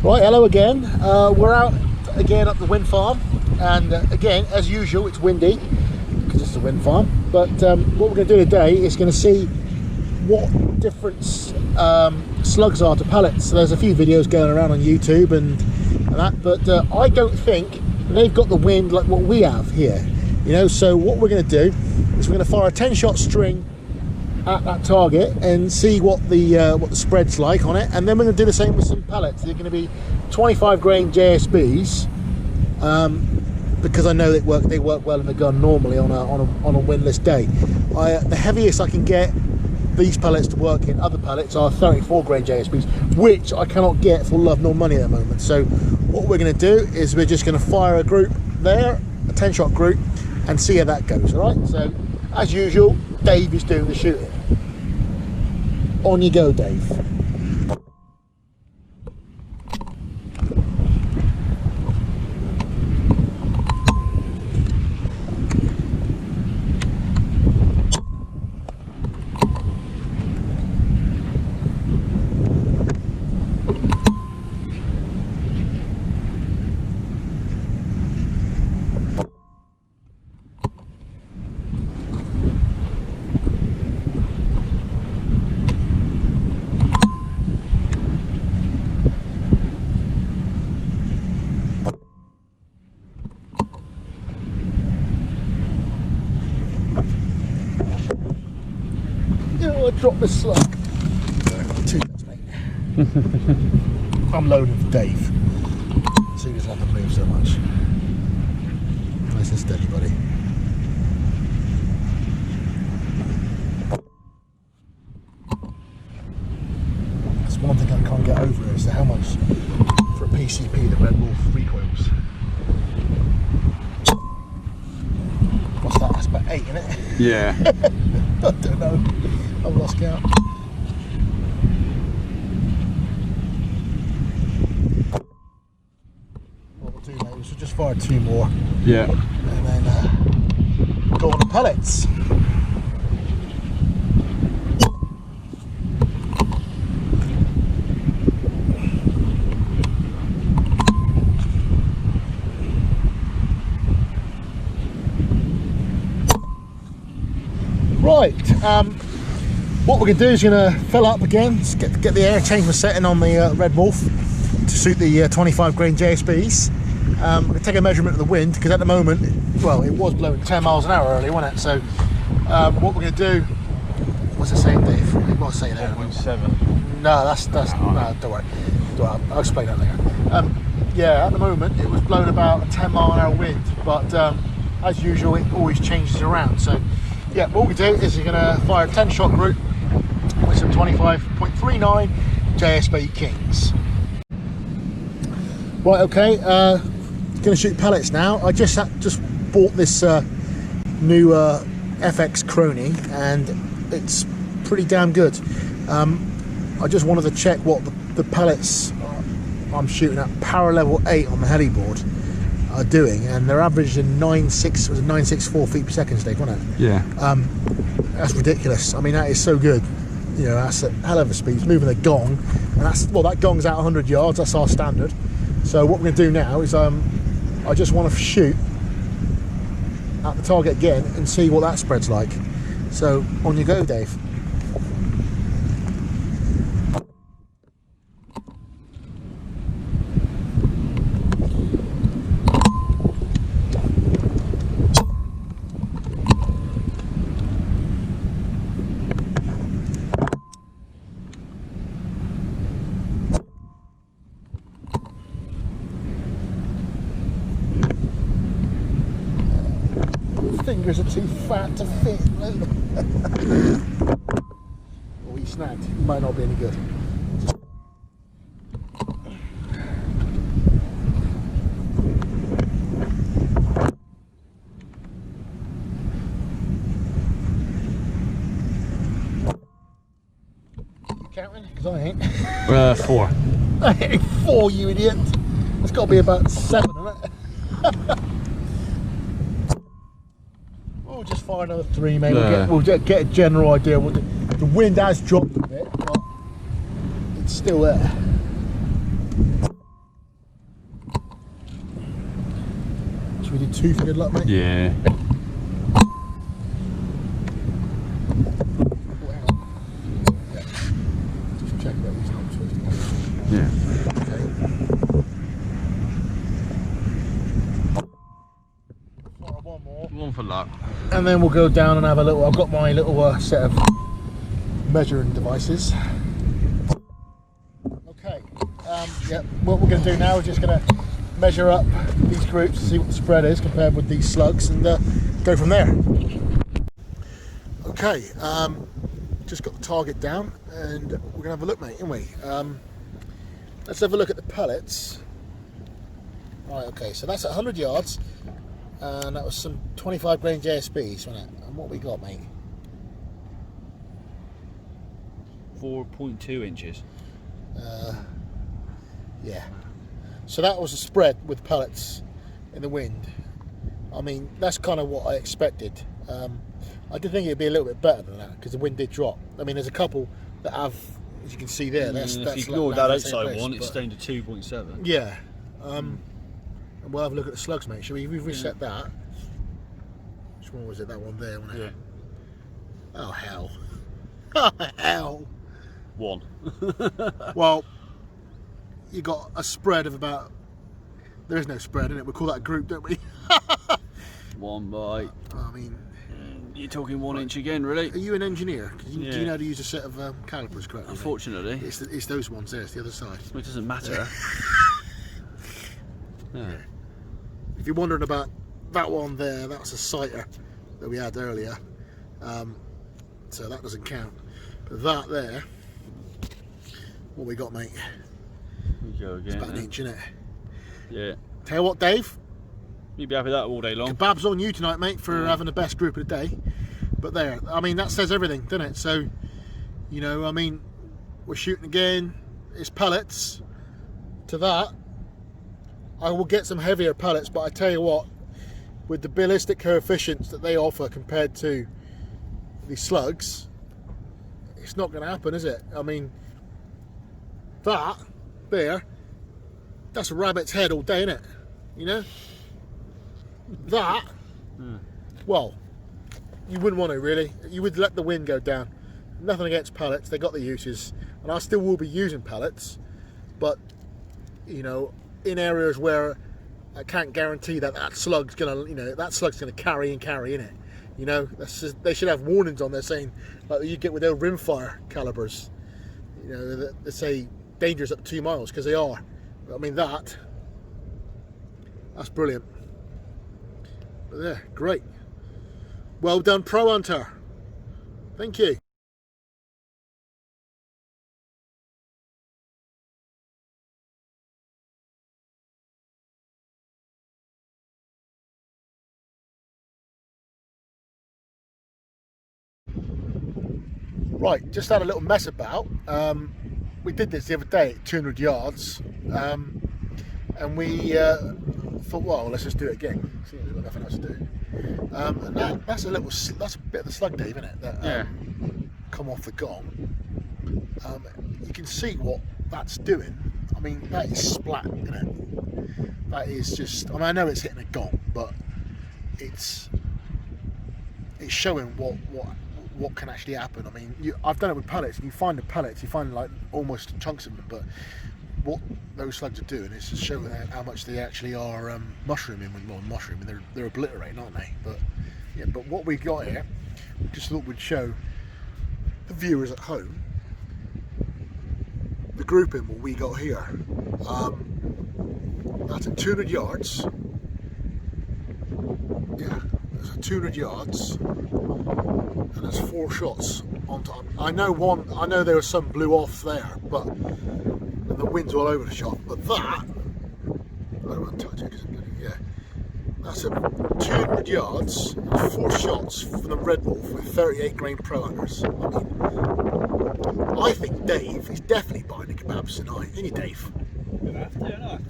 Right, hello again. We're out again at the wind farm, and again, as usual, it's windy because it's a wind farm. But what we're going to do today is going to see what difference slugs are to pellets. So there's a few videos going around on YouTube and that, but I don't think they've got the wind like what we have here. You know, so what we're going to do is we're going to fire a 10-shot string at that target and see what the spread's like on it, and then we're going to do the same with some pellets. They're going to be 25 grain JSBs because I know they work well in the gun normally on a windless day. The heaviest I can get these pellets to work in other pellets are 34 grain JSBs, which I cannot get for love nor money at the moment. So what we're going to do is we're just going to fire a group there, a 10-shot group, and see how that goes. All right, so as usual, Dave is doing the shooting. On you go, Dave. Drop the slug. Two guys, mate. I'm loading for Dave, so he doesn't have to move so much. Nice and steady, buddy. That's one thing I can't get over is how much for a PCP the Redwolf recoils. What's that? That's about 8, isn't it? Yeah. I don't know. I've lost count. What we'll do, mate, is we'll just fire 2 more. Yeah. And then go on the pellets. Right. What we're going to do is going to fill up again, get the air chamber setting on the Redwolf to suit the 25 grain JSBs. We're going to take a measurement of the wind because at the moment, well, it was blowing 10 miles an hour earlier, wasn't it? So what we're going to do, what's it saying, Dave? What's it saying there? 1.7. No, that's no, don't worry. I'll explain that later. Yeah, at the moment it was blowing about a 10 mile an hour wind, but as usual, it always changes around. So yeah, what we do is we're going to fire a 10-shot group with some 25.39 JSB Kings. Right, okay, going to shoot pellets now. I just bought this new FX Crony, and it's pretty damn good. I just wanted to check what the pellets I'm shooting at power level 8 on the heli board are doing, and they're averaging 964 feet per second, Dave, wasn't it? Yeah. That's ridiculous. I mean, that is so good. You know, that's a hell of a speed. It's moving a gong, and that gong's out 100 yards. That's our standard. So what we're going to do now is I just want to shoot at the target again and see what that spread's like. So on you go, Dave. Fingers are too fat to fit. Oh, he snagged. He might not be any good. You counting? Because I ain't. 4. I ain't 4, you idiot. It's got to be about 7, isn't it? We'll just fire another 3, mate. We'll get a general idea. The wind has dropped a bit, but it's still there. Should we do 2 for good luck, mate? Yeah. Just check that he's not supposed to. Yeah. Okay. One more. One for luck. And then we'll go down and have a little. I've got my little set of measuring devices. Okay. Yeah. What we're going to do now is just going to measure up these groups, see what the spread is compared with these slugs, and go from there. Okay. Just got the target down, and we're going to have a look, mate, aren't we? Let's have a look at the pellets. Right. Okay. So that's at 100 yards. And that was some 25 grain JSBs, wasn't it? And what we got, mate? 4.2 inches. Yeah. So that was a spread with pellets in the wind. I mean, that's kind of what I expected. I did think it'd be a little bit better than that because the wind did drop. I mean, there's a couple that have, as you can see there. That's if you ignore that outside one, it's down to 2.7. Yeah. And we'll have a look at the slugs, mate. Shall we? We've reset that. Which one was it? That one there, wasn't it? Yeah. Oh hell! Oh hell! 1. Well, you got a spread of about. There is no spread in it. We call that a group, don't we? 1 by. I mean, you're talking 1 inch again, really. Are you an engineer? Do Yeah. you know how to use a set of calipers correctly? Unfortunately, it's those ones there. It's the other side. it doesn't matter. Yeah. If you're wondering about that one there, that's a sighter that we had earlier, so that doesn't count. But that there, what we got, mate? We go again. It's about an inch, isn't it? Yeah. Tell you what, Dave. You'd be happy with that all day long. Kebabs on you tonight, mate, for having the best group of the day. But there, I mean, that says everything, doesn't it? So, you know, I mean, we're shooting again. It's pellets. To that, I will get some heavier pellets, but I tell you what, with the ballistic coefficients that they offer compared to the slugs, it's not going to happen, is it? I mean, that there, that's a rabbit's head all day, isn't it? You know? That, well, you wouldn't want to really. You would let the wind go down. Nothing against pellets, they got the uses, and I still will be using pellets, but, you know, in areas where I can't guarantee that slug's gonna, you know, that slug's gonna carry in it. You know, that's just, they should have warnings on there saying, like you get with their rimfire calibers. You know, that say dangerous up to 2 miles, because they are. I mean, that's brilliant. But yeah, great. Well done, Pro Hunter. Thank you. Right, just had a little mess about. We did this the other day at 200 yards, and we thought, well, let's just do it again. See, we've got nothing else to do. And that's a bit of the slug, Dave, isn't it? That come off the gong. You can see what that's doing. I mean, that is splat, isn't it? That is just. I mean, I know it's hitting a gong, but it's showing what can actually happen. I mean, I've done it with pellets, and you find the pellets, you find like almost chunks of them, but what those slugs are doing is just showing how much they actually are mushrooming. They're obliterating, aren't they? But yeah, but what we got here, just thought we'd show the viewers at home the grouping what we got here. That's at 200 yards. Yeah, that's at 200 yards. And there's 4 shots on top. I know there was some blew off there, but the wind's all over the shot. But that, I don't want to touch it because yeah, that's a 200 yards, 4 shots from the Redwolf with 38 grain pro hunters. I think Dave is definitely buying the kebabs tonight. Ain't you, Dave?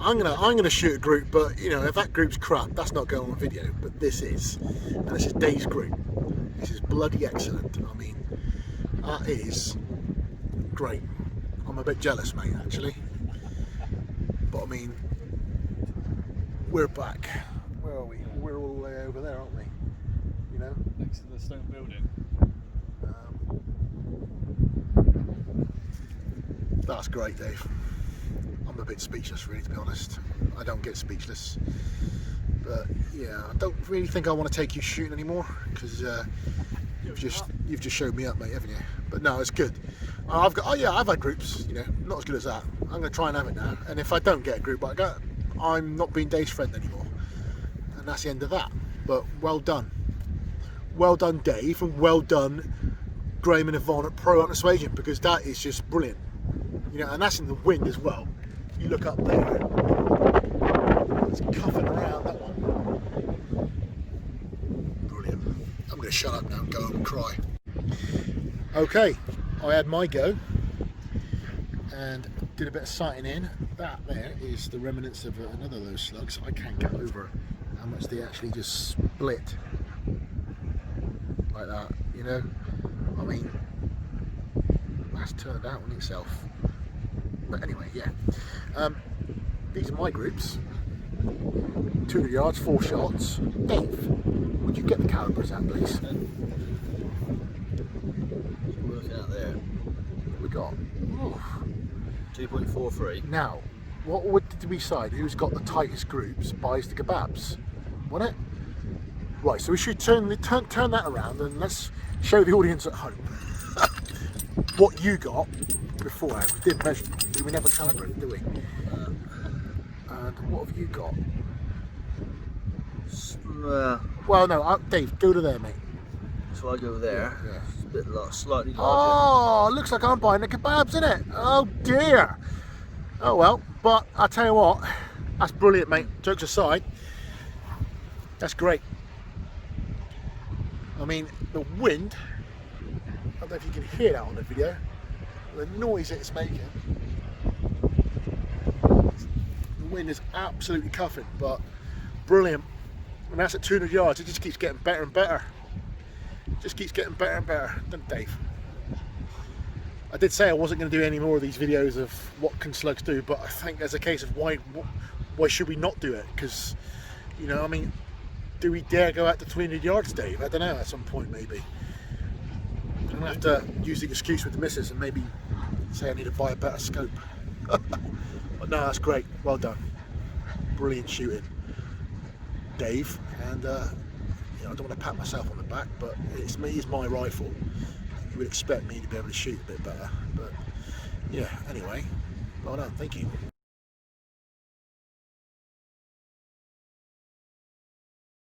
I'm gonna shoot a group, but you know, if that group's crap, that's not going on video. But this is, and this is Dave's group. This is bloody excellent. I mean, that is great. I'm a bit jealous, mate, actually. But I mean, we're back. Where are we? there, aren't we? You know, Next to the stone building. That's great, Dave. I'm a bit speechless, really, to be honest. I don't get speechless, but yeah, I don't really think I want to take you shooting anymore because you've just showed me up, mate, haven't you? But no, it's good. I've had groups, you know, not as good as that. I'm going to try and have it now, and if I don't get a group, I'm not being Dave's friend anymore, and that's the end of that. But well done, Dave, and well done, Graham and Yvonne at Pro Hunt Persuasion, because that is just brilliant. You know, and that's in the wind as well. You look up there, it's cuffing around that one. Brilliant. I'm going to shut up now and go home and cry. Okay, I had my go and did a bit of sighting in. That there is the remnants of another of those slugs. I can't get over how much they actually just split like that, you know. I mean, that's turned out on itself. But anyway, yeah. These are my groups. 200 yards, 4 shots. Dave, would you get the calibers out, please? Working out there. What we got? 2.43. Now, what did we decide? Who's got the tightest groups buys the kebabs, wasn't it? Right, so we should turn that around and let's show the audience at home what you got beforehand. We did measure, we never calibrated, do we? And what have you got? Well, no, Dave, go to there, mate. So I go there. Yeah. It's a bit slightly larger. Oh, looks like I'm buying the kebabs, innit? Oh dear. Oh well, but I'll tell you what, that's brilliant, mate. Jokes aside, that's great. I mean, the wind, I don't know if you can hear that on the video, the noise it's making. The wind is absolutely cuffing, but brilliant. And that's at 200 yards, it just keeps getting better and better. Just keeps getting better and better, doesn't it, Dave? I did say I wasn't going to do any more of these videos of what can slugs do, but I think there's a case of why should we not do it? Because, you know, I mean, do we dare go out to 300 yards, Dave? I don't know, at some point maybe. I'm going to have to use the excuse with the missus and maybe say I need to buy a better scope. But no, that's great, well done. Brilliant shooting, Dave. And you know, I don't want to pat myself on the back, but it's my rifle. You would expect me to be able to shoot a bit better, but yeah, anyway, well done, thank you.